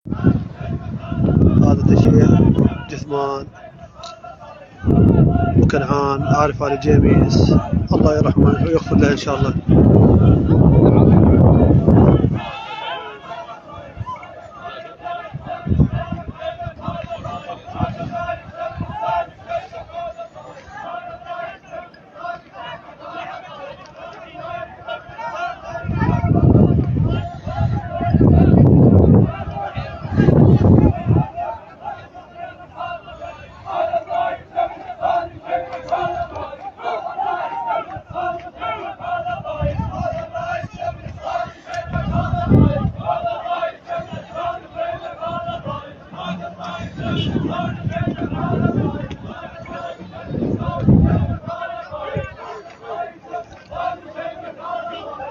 هذا الشيخ جثمان وكنعان عارف على جيميس، الله يرحمه ويغفر له إن شاء الله.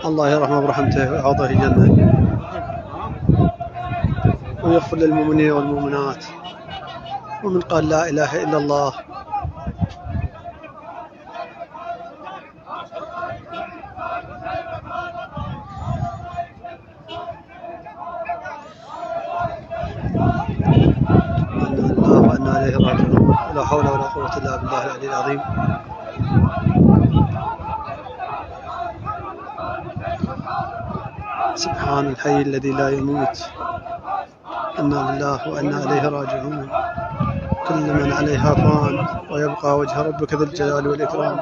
الله يرحمه برحمته ويعوضه الجنة ويغفر للمؤمنين والمؤمنات. ومن قال لا إله إلا الله إنا لله وإنا إليه راجعون. لا حول ولا قوة إلا بالله العلي العظيم. سبحان الحي الذي لا يموت. إنا لله وإنا إليه راجعون. كل من عليها فان ويبقى وجه ربك ذي الجلال والإكرام.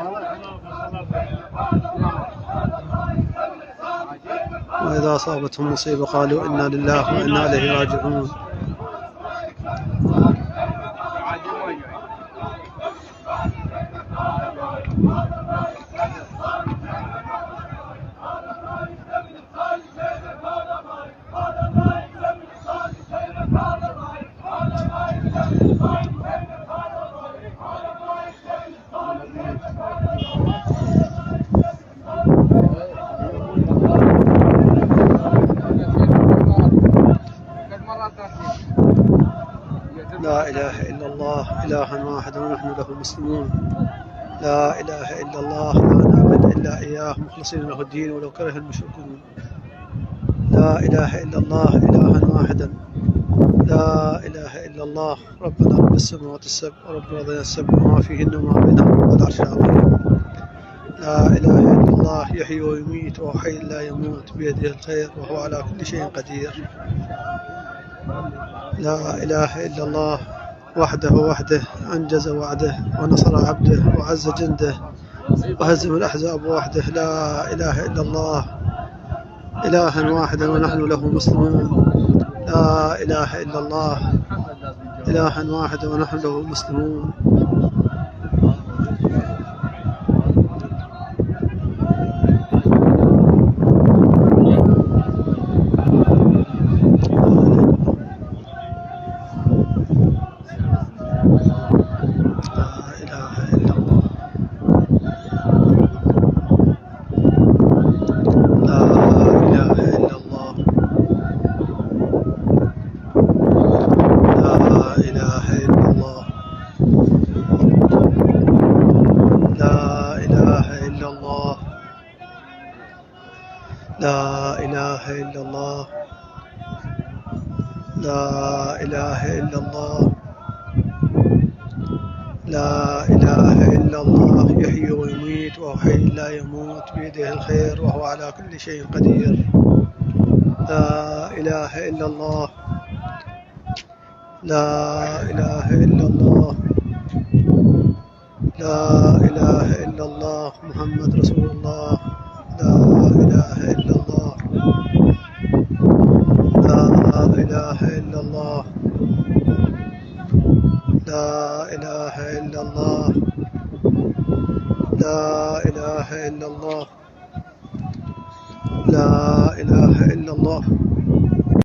وإذا أصابتهم مصيبة قالوا إنا لله وإنا إليه راجعون. لا إله إلا الله إلها واحدا ونحن له مسلمون. لا إله إلا الله لا نعبد إلا إياه مخلصين له الدين ولو كره المشركون. لا إله إلا الله إلها واحدا. لا إله إلا الله ربنا رب السماوات السبع ورب الأرضين السبع وما فيهن وما بينهما رب العرش العظيم. لا إله إلا الله يحيي ويميت وهو حي لا يموت بيده الخير وهو على كل شيء قدير. لا إله إلا الله وحده أنجز وعده ونصر عبده وعز جنده وهزم الأحزاب وحده. لا إله إلا الله إلها واحدا ونحن له مسلمون. لا إله إلا الله إلها واحدا ونحن له مسلمون. لا إله إلا الله لا إله إلا الله لا إله إلا الله يحيي ويميت وهو حي لا يموت بيده الخير وهو على كل شيء قدير. لا إله إلا الله لا إله إلا الله لا إله إلا الله محمد رسول الله. لا إله إلا الله لا إله إلا الله لا إله إلا الله لا إله إلا الله لا إله إلا الله.